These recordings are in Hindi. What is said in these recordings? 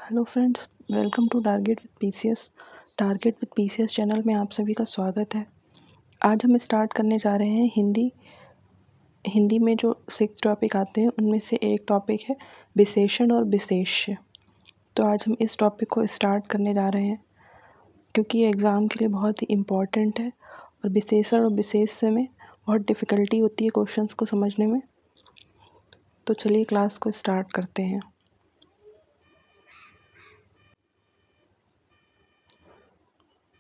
Hello friends, welcome to target with PCS. Target with PCS channel में आप सभी का स्वागत है। आज हम स्टार्ट करने जा रहे हैं हिंदी में जो 6 टॉपिक आते हैं उनमें से एक टॉपिक है विशेषण और विशेष्य। तो आज हम इस टॉपिक को स्टार्ट करने जा रहे हैं क्योंकि ये एग्ज़ाम के लिए बहुत ही इम्पॉर्टेंट है और विशेषण और विशेष्य में बहुत डिफ़िकल्टी होती है क्वेश्चंस को समझने में। तो चलिए क्लास को स्टार्ट करते हैं।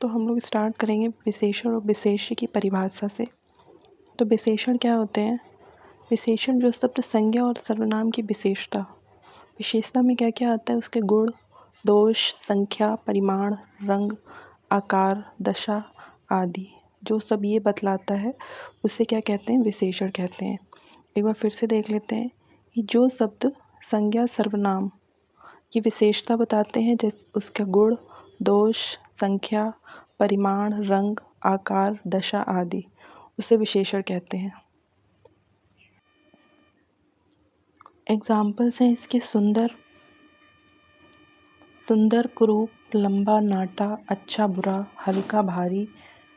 तो हम लोग स्टार्ट करेंगे विशेषण और विशेष्य की परिभाषा से। तो विशेषण क्या होते हैं? विशेषण जो शब्द संज्ञा और सर्वनाम की विशेषता में क्या क्या आता है? उसके गुण, दोष, संख्या, परिमाण, रंग, आकार, दशा आदि जो सब ये बतलाता है उसे क्या कहते हैं? विशेषण कहते हैं। एक बार फिर से देख लेते हैं कि जो शब्द संज्ञा सर्वनाम की विशेषता बताते हैं, जैसे उसका गुण, दोष, संख्या, परिमाण, रंग, आकार, दशा आदि, उसे विशेषण कहते हैं। एग्जाम्पल्स हैं इसके सुंदर, कुरूप, लंबा, नाटा, अच्छा, बुरा, हल्का, भारी,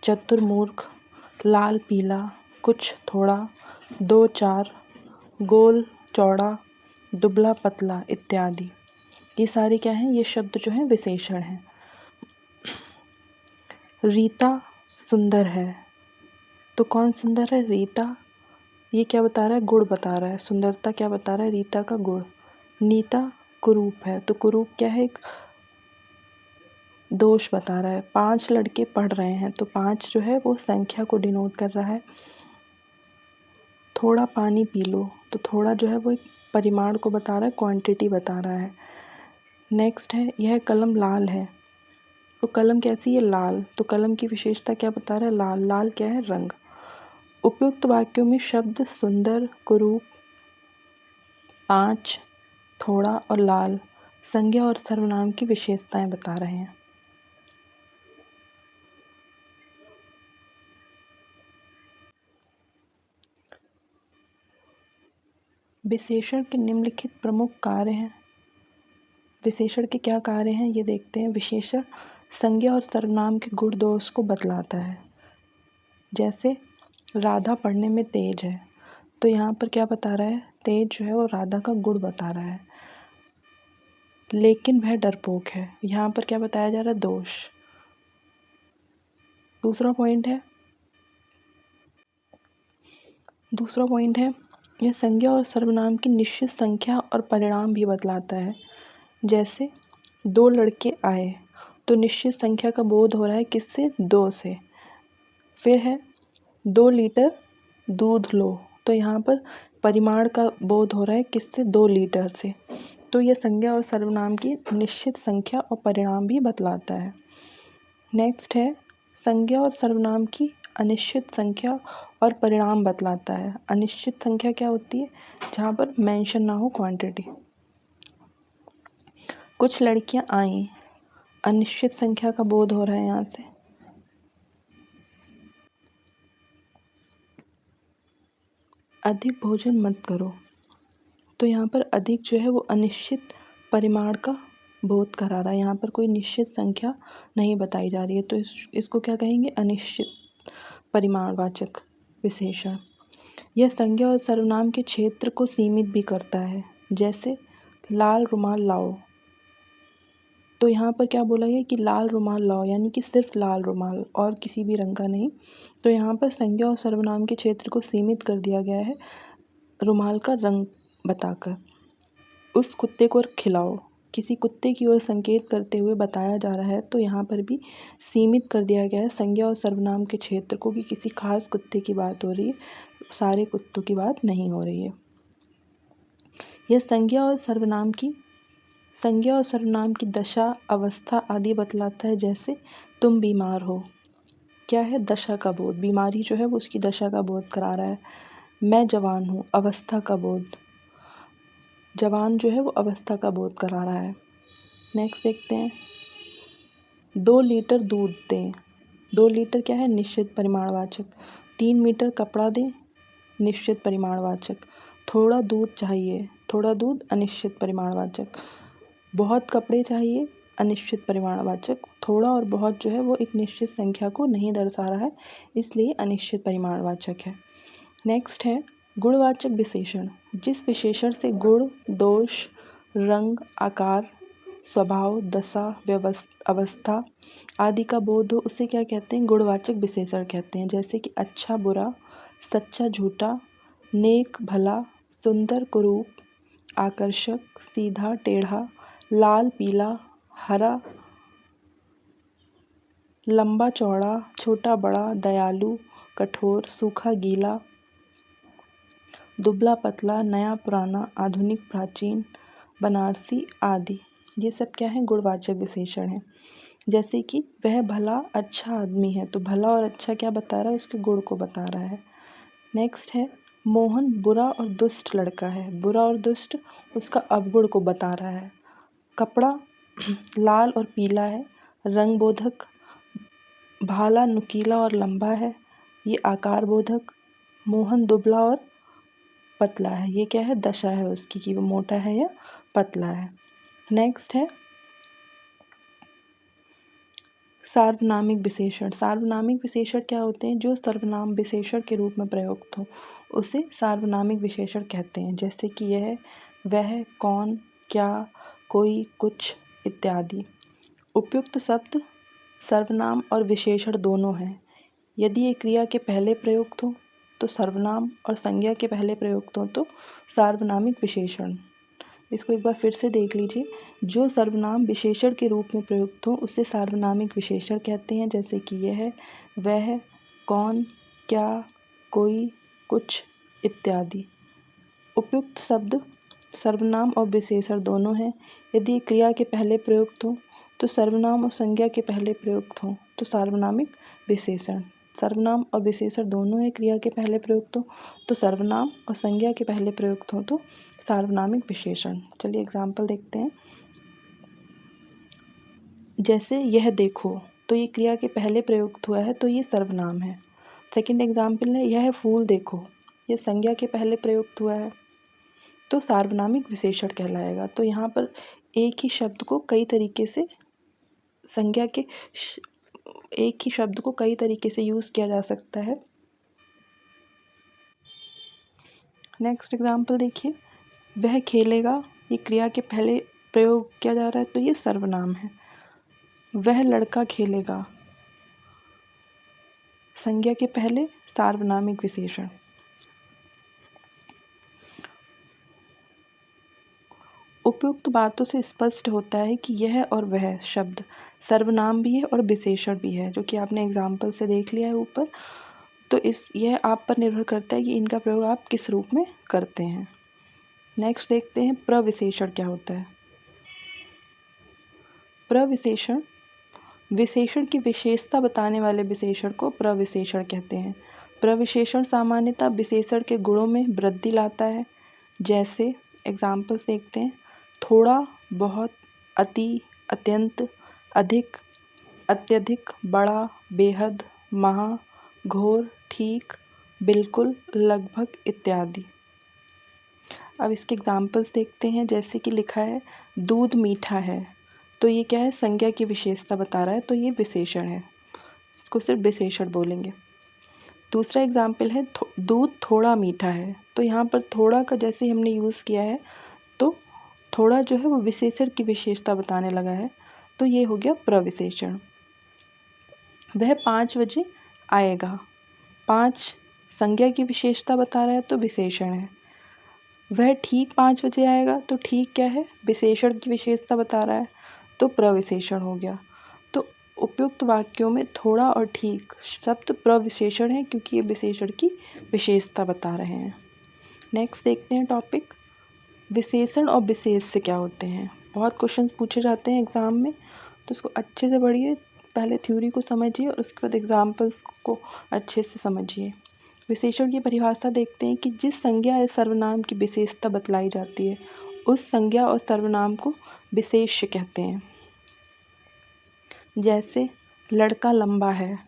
चतुर, मूर्ख, लाल, पीला, कुछ, थोड़ा, दो, चार, गोल, चौड़ा, दुबला, पतला इत्यादि। ये सारे क्या हैं? ये शब्द जो हैं विशेषण हैं। रीता सुंदर है, तो कौन सुंदर है? रीता। ये क्या बता रहा है? गुण बता रहा है। सुंदरता क्या बता रहा है? रीता का गुण। नीता कुरूप है, तो कुरूप क्या है? एक दोष बता रहा है। 5 लड़के पढ़ रहे हैं, तो 5 जो है वो संख्या को डिनोट कर रहा है। थोड़ा पानी पी लो, तो थोड़ा जो है वो एक परिमाण को बता रहा है, क्वांटिटी बता रहा है। नेक्स्ट है, यह कलम लाल है, तो कलम कैसी है? लाल। तो कलम की विशेषता क्या बता रहा है? लाल। लाल क्या है? रंग। उपयुक्त वाक्यों में शब्द सुंदर, कुरूप, 5, थोड़ा और लाल संज्ञा और सर्वनाम की विशेषताएं बता रहे हैं। विशेषण के निम्नलिखित प्रमुख कार्य हैं। विशेषण के क्या कार्य हैं ये देखते हैं। विशेषण संज्ञा और सर्वनाम के गुण दोष को बतलाता है। जैसे राधा पढ़ने में तेज है, तो यहाँ पर क्या बता रहा है? तेज जो है वो राधा का गुण बता रहा है। लेकिन वह डरपोक है, यहाँ पर क्या बताया जा रहा है? दोष। दूसरा पॉइंट है यह संज्ञा और सर्वनाम की निश्चित संख्या और परिणाम भी बतलाता है। जैसे 2 लड़के आए, तो निश्चित संख्या का बोध हो रहा है किससे? 2 से। फिर है 2 लीटर दूध लो, तो यहाँ पर परिमाण का बोध हो रहा है किससे? 2 लीटर से। तो यह संज्ञा और सर्वनाम की निश्चित संख्या और परिणाम भी बतलाता है। नेक्स्ट है संज्ञा और सर्वनाम की अनिश्चित संख्या और परिणाम बतलाता है। अनिश्चित संख्या क्या होती है? जहाँ पर मेंशन ना हो क्वांटिटी। कुछ लड़कियां आईं, अनिश्चित संख्या का बोध हो रहा है यहाँ से। अधिक भोजन मत करो, तो यहाँ पर अधिक जो है वो अनिश्चित परिमाण का बोध करा रहा है। यहाँ पर कोई निश्चित संख्या नहीं बताई जा रही है, तो इसको क्या कहेंगे? अनिश्चित परिमाणवाचक विशेषण। यह संज्ञा और सर्वनाम के क्षेत्र को सीमित भी करता है। जैसे लाल रुमाल लाओ, तो यहाँ पर क्या बोला गया कि लाल रुमाल लाओ, यानी कि सिर्फ लाल रुमाल और किसी भी रंग का नहीं। तो यहाँ पर संज्ञा और सर्वनाम के क्षेत्र को सीमित कर दिया गया है रुमाल का रंग बताकर। उस कुत्ते को खिलाओ, किसी कुत्ते की ओर संकेत करते हुए बताया जा रहा है, तो यहाँ पर भी सीमित कर दिया गया है संज्ञा और सर्वनाम के क्षेत्र को कि किसी खास कुत्ते की बात हो रही है, सारे कुत्तों की बात नहीं हो रही है। यह संज्ञा और सर्वनाम की दशा, अवस्था आदि बतलाता है। जैसे तुम बीमार हो, क्या है? दशा का बोध। बीमारी जो है वो उसकी दशा का बोध करा रहा है। मैं जवान हूँ, अवस्था का बोध। जवान जो है वो अवस्था का बोध करा रहा है। नेक्स्ट देखते हैं 2 लीटर दूध दें। 2 लीटर क्या है? निश्चित परिमाणवाचक। 3 मीटर कपड़ा दें, निश्चित परिमाणवाचक। थोड़ा दूध चाहिए, थोड़ा दूध अनिश्चित परिमाणवाचक। बहुत कपड़े चाहिए, अनिश्चित परिमाणवाचक। थोड़ा और बहुत जो है वो एक निश्चित संख्या को नहीं दर्शा रहा है, इसलिए अनिश्चित परिमाणवाचक है। नेक्स्ट है गुणवाचक विशेषण। जिस विशेषण से गुण, दोष, रंग, आकार, स्वभाव, दशा, अवस्था आदि का बोध हो, उसे क्या कहते हैं? गुणवाचक विशेषण कहते हैं। जैसे कि अच्छा बुरा, सच्चा झूठा, नेक भला, सुंदर कुरूप, आकर्षक, सीधा टेढ़ा, लाल पीला, हरा लंबा चौड़ा, छोटा बड़ा, दयालु कठोर, सूखा गीला, दुबला पतला, नया पुराना, आधुनिक प्राचीन, बनारसी आदि। ये सब क्या है? गुणवाचक विशेषण है। जैसे कि वह भला अच्छा आदमी है, तो भला और अच्छा क्या बता रहा है? उसके गुण को बता रहा है। नेक्स्ट है मोहन बुरा और दुष्ट लड़का है। बुरा और दुष्ट उसका अवगुण को बता रहा है। कपड़ा लाल और पीला है, रंग बोधक। भाला नुकीला और लंबा है, ये आकार बोधक। मोहन दुबला और पतला है, ये क्या है? दशा है उसकी कि वो मोटा है या पतला है। नेक्स्ट है सार्वनामिक विशेषण। सार्वनामिक विशेषण क्या होते हैं? जो सर्वनाम विशेषण के रूप में प्रयुक्त हो उसे सार्वनामिक विशेषण कहते हैं। जैसे कि यह, वह, कौन, क्या, कोई, कुछ इत्यादि। उपयुक्त शब्द सर्वनाम और विशेषण दोनों हैं। यदि ये क्रिया के पहले प्रयुक्त हो तो सर्वनाम और संज्ञा के पहले प्रयुक्त हो तो सार्वनामिक विशेषण। इसको एक बार फिर से देख लीजिए। जो सर्वनाम विशेषण के रूप में प्रयुक्त हो उसे सार्वनामिक विशेषण कहते हैं। जैसे कि यह, वह, कौन, क्या, कोई, कुछ इत्यादि। उपयुक्त शब्द सर्वनाम और विशेषण दोनों हैं। यदि क्रिया के पहले प्रयुक्त हो तो सर्वनाम और संज्ञा के पहले प्रयुक्त हो तो सार्वनामिक विशेषण। सर्वनाम और विशेषण दोनों है, क्रिया के पहले प्रयुक्त हो तो सर्वनाम और संज्ञा के पहले प्रयुक्त हो तो सार्वनामिक विशेषण। चलिए एग्जाम्पल देखते हैं। जैसे यह देखो, तो ये क्रिया के पहले प्रयुक्त हुआ है तो ये सर्वनाम है। सेकंड एग्जाम्पल है यह फूल देखो, ये संज्ञा के पहले प्रयुक्त हुआ है तो सार्वनामिक विशेषण कहलाएगा। तो यहाँ पर एक ही शब्द को कई तरीके से एक ही शब्द को कई तरीके से यूज़ किया जा सकता है। नेक्स्ट एग्जाम्पल देखिए, वह खेलेगा, ये क्रिया के पहले प्रयोग किया जा रहा है तो ये सर्वनाम है। वह लड़का खेलेगा, संज्ञा के पहले सार्वनामिक विशेषण। उपयुक्त बातों से स्पष्ट होता है कि यह और वह शब्द सर्वनाम भी है और विशेषण भी है, जो कि आपने एग्जाम्पल से देख लिया है ऊपर। तो यह आप पर निर्भर करता है कि इनका प्रयोग आप किस रूप में करते हैं। नेक्स्ट देखते हैं प्रविशेषण क्या होता है। प्रविशेषण विशेषण की विशेषता बताने वाले विशेषण को प्रविशेषण कहते हैं। प्रविशेषण सामान्यतः विशेषण के गुणों में वृद्धि लाता है। जैसे एग्जाम्पल्स देखते हैं, थोड़ा, बहुत, अति, अत्यंत, अधिक, अत्यधिक, बड़ा, बेहद, महा, घोर, ठीक, बिल्कुल, लगभग इत्यादि। अब इसके एग्जाम्पल्स देखते हैं। जैसे कि लिखा है दूध मीठा है, तो ये क्या है? संज्ञा की विशेषता बता रहा है तो ये विशेषण है, इसको सिर्फ विशेषण बोलेंगे। दूसरा एग्जाम्पल है दूध थोड़ा मीठा है, तो यहाँ पर थोड़ा का जैसे हमने यूज़ किया है तो थोड़ा जो है वो विशेषण की विशेषता बताने लगा है तो ये हो गया प्रविशेषण। वह 5 बजे आएगा, 5 संज्ञा की विशेषता बता रहा है तो विशेषण है। वह ठीक 5 बजे आएगा, तो ठीक क्या है? विशेषण की विशेषता बता रहा है तो प्रविशेषण हो गया। तो उपयुक्त वाक्यों में थोड़ा और ठीक शब्द प्रविशेषण है क्योंकि ये विशेषण की विशेषता बता रहे हैं। नेक्स्ट देखते हैं टॉपिक, विशेषण और विशेष से क्या होते हैं। बहुत क्वेश्चंस पूछे जाते हैं एग्ज़ाम में, तो इसको अच्छे से पढ़िए, पहले थ्योरी को समझिए और उसके बाद एग्जाम्पल्स को अच्छे से समझिए। विशेषण की परिभाषा देखते हैं कि जिस संज्ञा या सर्वनाम की विशेषता बतलाई जाती है उस संज्ञा और सर्वनाम को विशेष्य कहते हैं। जैसे लड़का लंबा है,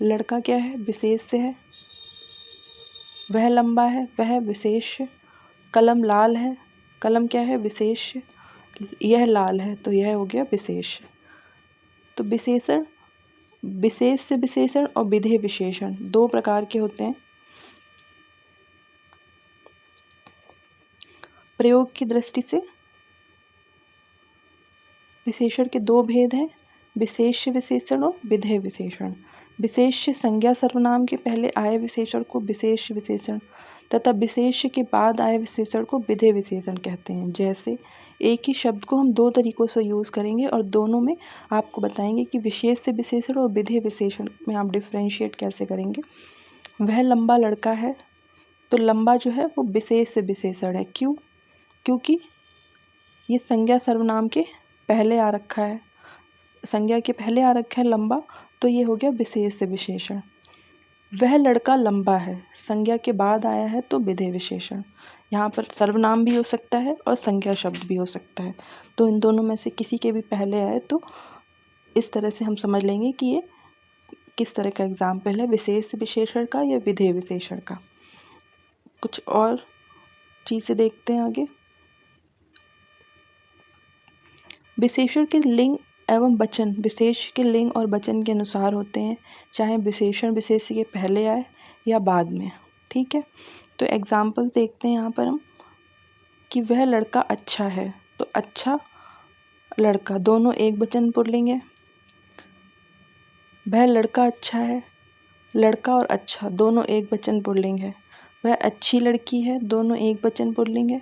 लड़का क्या है? विशेष्य है। वह लंबा है, वह विशेष्य। कलम लाल है, कलम क्या है? विशेष्य। यह लाल है, तो यह हो गया विशेष। तो विशेषण, विशेष से विशेषण और विधेय विशेषण दो प्रकार के होते हैं। प्रयोग की दृष्टि से विशेषण के दो भेद हैं, विशेष विशेषण और विधेय विशेषण। विशेष संज्ञा सर्वनाम के पहले आए विशेषण को विशेष विशेषण तथा विशेष के बाद आए विशेषण को विधेय विशेषण कहते हैं। जैसे एक ही शब्द को हम दो तरीकों से यूज़ करेंगे और दोनों में आपको बताएंगे कि विशेष से विशेषण और विधेय विशेषण में आप डिफ्रेंशिएट कैसे करेंगे। वह लंबा लड़का है, तो लंबा जो है वो विशेष से विशेषण है। क्यों? क्योंकि ये संज्ञा सर्वनाम के पहले आ रखा है, संज्ञा के पहले आ रखा है लंबा, तो ये हो गया विशेष से विशेषण। वह लड़का लंबा है, संज्ञा के बाद आया है तो विधेय विशेषण। यहाँ पर सर्वनाम भी हो सकता है और संज्ञा शब्द भी हो सकता है, तो इन दोनों में से किसी के भी पहले आए तो इस तरह से हम समझ लेंगे कि ये किस तरह का एग्जाम्पल है, विशेष विशेषण का या विधेय विशेषण का। कुछ और चीज़ें देखते हैं आगे। विशेषण के लिंग एवं वचन विशेष के लिंग और वचन के अनुसार होते हैं, चाहे विशेषण विशेष के पहले आए या बाद में। ठीक है, तो एग्जाम्पल देखते हैं यहाँ पर हम कि वह लड़का अच्छा है, तो अच्छा लड़का दोनों एक वचन पुल्लिंग है। वह लड़का अच्छा है, लड़का और अच्छा दोनों एक वचन पुल्लिंग है। वह अच्छी लड़की है, दोनों एक वचन पुल्लिंग है।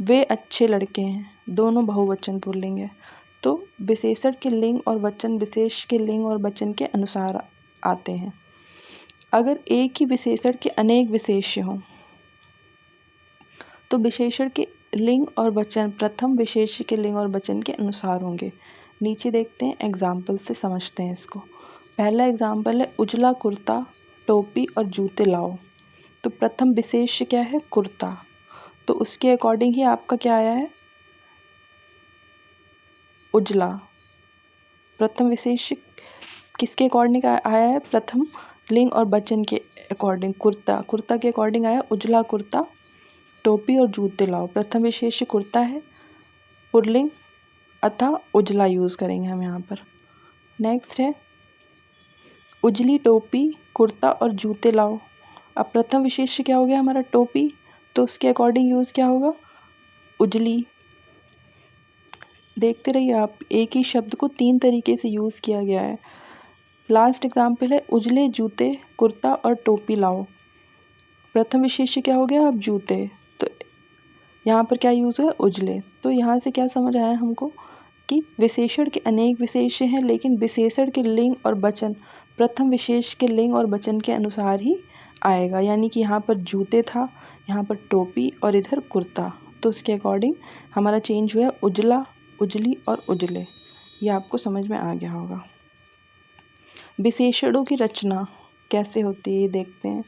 वे अच्छे लड़के हैं, दोनों बहुवचन पुल्लिंग है। तो विशेषण के लिंग और वचन विशेष के लिंग और वचन के अनुसार आते हैं। अगर एक ही विशेषण के अनेक विशेष्य हों तो विशेषण के लिंग और वचन प्रथम विशेष्य के लिंग और वचन के अनुसार होंगे। नीचे देखते हैं, एग्जाम्पल से समझते हैं इसको। पहला एग्जाम्पल है उजला कुर्ता, टोपी और जूते लाओ। तो प्रथम विशेष्य क्या है? कुर्ता, तो उसके अकॉर्डिंग ही आपका क्या आया है? उजला। प्रथम विशेष्य किसके अकॉर्डिंग आया है? प्रथम लिंग और वचन के अकॉर्डिंग कुर्ता, कुर्ता के अकॉर्डिंग आया उजला कुर्ता, टोपी और जूते लाओ। प्रथम विशेष्य कुर्ता है, पुल्लिंग अतः उजला यूज़ करेंगे हम यहाँ पर। नेक्स्ट है उजली टोपी, कुर्ता और जूते लाओ। अब प्रथम विशेष्य क्या हो गया हमारा? टोपी, तो उसके अकॉर्डिंग यूज़ क्या होगा? उजली। देखते रहिए आप, एक ही शब्द को तीन तरीके से यूज़ किया गया है। लास्ट एग्जाम्पल है उजले जूते, कुर्ता और टोपी लाओ। प्रथम विशेष्य क्या हो गया? अब जूते, तो यहाँ पर क्या यूज़ हुआ? उजले। तो यहाँ से क्या समझ आया हमको कि विशेषण के अनेक विशेष्य हैं, लेकिन विशेषण के लिंग और वचन प्रथम विशेष के लिंग और वचन के अनुसार ही आएगा। यानी कि यहाँ पर जूते था, यहाँ पर टोपी और इधर कुर्ता, तो उसके अकॉर्डिंग हमारा चेंज हुआ उजला, उजली और उजले। ये आपको समझ में आ गया होगा। विशेषणों की रचना कैसे होती है ये देखते हैं।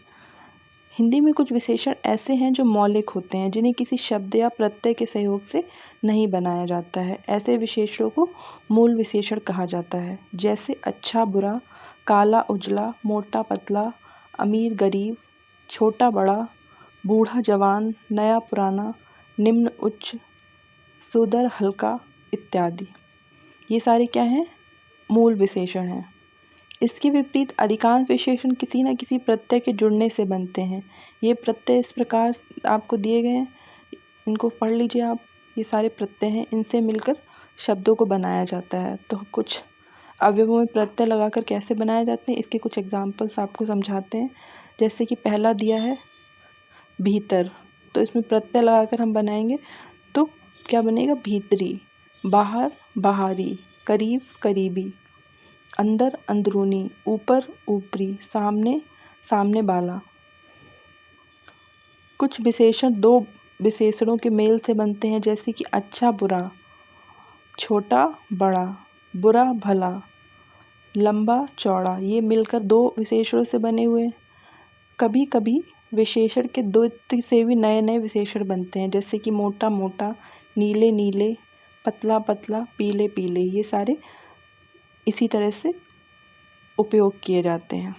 हिंदी में कुछ विशेषण ऐसे हैं जो मौलिक होते हैं, जिन्हें किसी शब्द या प्रत्यय के सहयोग से नहीं बनाया जाता है। ऐसे विशेषणों को मूल विशेषण कहा जाता है। जैसे अच्छा बुरा, काला उजला, मोटा पतला, अमीर गरीब, छोटा बड़ा, बूढ़ा जवान, नया पुराना, निम्न उच्च, सुंदर हल्का इत्यादि। ये सारे क्या हैं? मूल विशेषण हैं। इसके विपरीत अधिकांश विशेषण किसी न किसी प्रत्यय के जुड़ने से बनते हैं। ये प्रत्यय इस प्रकार आपको दिए गए हैं, इनको पढ़ लीजिए आप। ये सारे प्रत्यय हैं, इनसे मिलकर शब्दों को बनाया जाता है। तो कुछ अवयवों में प्रत्यय लगाकर कैसे बनाए जाते हैं, इसके कुछ एग्जाम्पल्स आपको समझाते हैं। जैसे कि पहला दिया है भीतर, तो इसमें प्रत्यय लगाकर हम बनाएंगे तो क्या बनेगा? भीतरी। बाहर बाहरी, करीब करीबी, अंदर अंदरूनी, ऊपर ऊपरी, सामने सामने वाला। कुछ विशेषण दो विशेषणों के मेल से बनते हैं, जैसे कि अच्छा बुरा, छोटा बड़ा, बुरा भला, लंबा चौड़ा। ये मिलकर दो विशेषणों से बने हुए हैं। कभी कभी विशेषण के दो से भी नए नए विशेषण बनते हैं, जैसे कि मोटा मोटा, नीले नीले, पतला पतला, पीले पीले। ये सारे इसी तरह से उपयोग किए जाते हैं।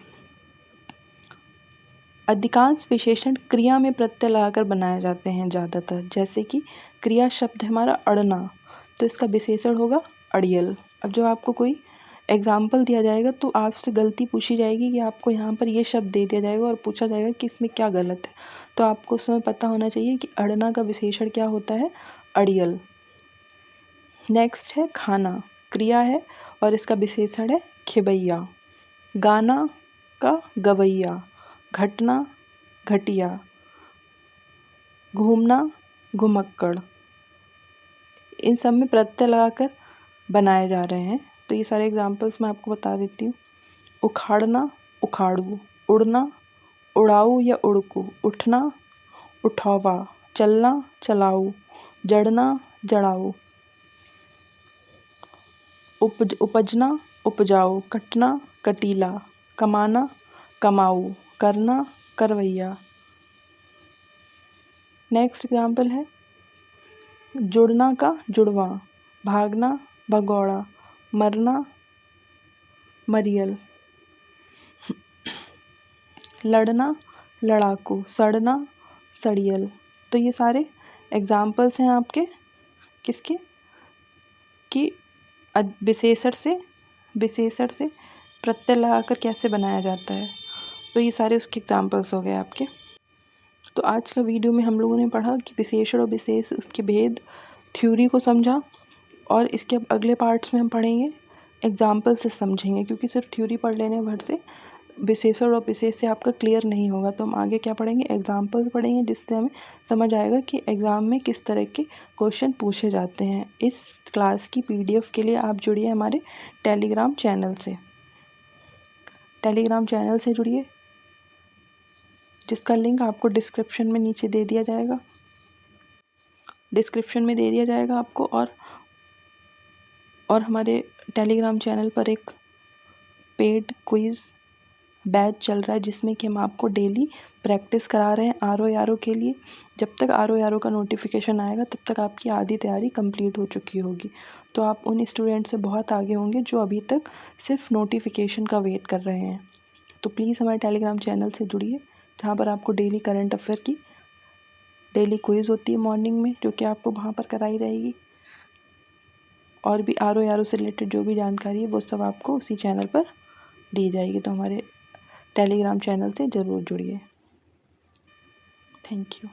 अधिकांश विशेषण क्रिया में प्रत्यय लगाकर बनाए जाते हैं ज़्यादातर। जैसे कि क्रिया शब्द हमारा अड़ना, तो इसका विशेषण होगा अड़ियल। अब जब आपको कोई एग्जाम्पल दिया जाएगा तो आपसे गलती पूछी जाएगी कि आपको यहाँ पर ये शब्द दे दिया जाएगा और पूछा जाएगा कि इसमें क्या गलत है, तो आपको उस समय पता होना चाहिए कि अड़ना का विशेषण क्या होता है, अड़ियल। नेक्स्ट है खाना, क्रिया है और इसका विशेषण है खिबैया। गाना का गवैया, घटना घटिया, घूमना घुमक्कड़। इन सब में प्रत्यय लगाकर बनाए जा रहे हैं। तो ये सारे एग्जाम्पल्स मैं आपको बता देती हूँ। उखाड़ना उखाड़ू, उड़ना उड़ाऊ या उड़कू, उठना उठौवा, चलना चलाऊ, जड़ना जड़ाऊ, उपजना उपजाऊ, कटना कटीला, कमाना कमाऊ, करना करवैया। नेक्स्ट एग्जाम्पल है जुड़ना का जुड़वा, भागना भगौड़ा, मरना मरियल, लड़ना लड़ाकू, सड़ना सड़ियल। तो ये सारे एग्जाम्पल्स हैं आपके किसके, कि विशेषण से प्रत्यय लगाकर कैसे बनाया जाता है। तो ये सारे उसके एग्जाम्पल्स हो गए आपके। तो आज का वीडियो में हम लोगों ने पढ़ा कि विशेषण और विशेष, उसके भेद, थ्योरी को समझा, और इसके अगले पार्ट्स में हम पढ़ेंगे एग्जाम्पल से समझेंगे, क्योंकि सिर्फ थ्योरी पढ़ लेने भर से विशेषण और विशेष से आपका क्लियर नहीं होगा। तो हम आगे क्या पढ़ेंगे, एग्जाम्पल्स पढ़ेंगे, जिससे हमें समझ आएगा कि एग्ज़ाम में किस तरह के क्वेश्चन पूछे जाते हैं। इस क्लास की PDF के लिए आप जुड़िए हमारे टेलीग्राम चैनल से जुड़िए, जिसका लिंक आपको डिस्क्रिप्शन में नीचे दे दिया जाएगा, आपको। और हमारे टेलीग्राम चैनल पर एक पेड क्विज़ बैच चल रहा है, जिसमें कि हम आपको डेली प्रैक्टिस करा रहे हैं RO के लिए। जब तक RO का नोटिफिकेशन आएगा तब तक आपकी आधी तैयारी कंप्लीट हो चुकी होगी। तो आप उन स्टूडेंट से बहुत आगे होंगे जो अभी तक सिर्फ नोटिफिकेशन का वेट कर रहे हैं। तो प्लीज़ हमारे टेलीग्राम चैनल से जुड़िए, जहाँ पर आपको डेली करंट अफेयर की डेली क्विज़ होती है मॉर्निंग में, जो कि आपको वहाँ पर कराई रहेगी। और भी RO से रिलेटेड जो भी जानकारी है वो सब आपको उसी चैनल पर दी जाएगी। तो हमारे टेलीग्राम चैनल से ज़रूर जुड़िए। Thank you.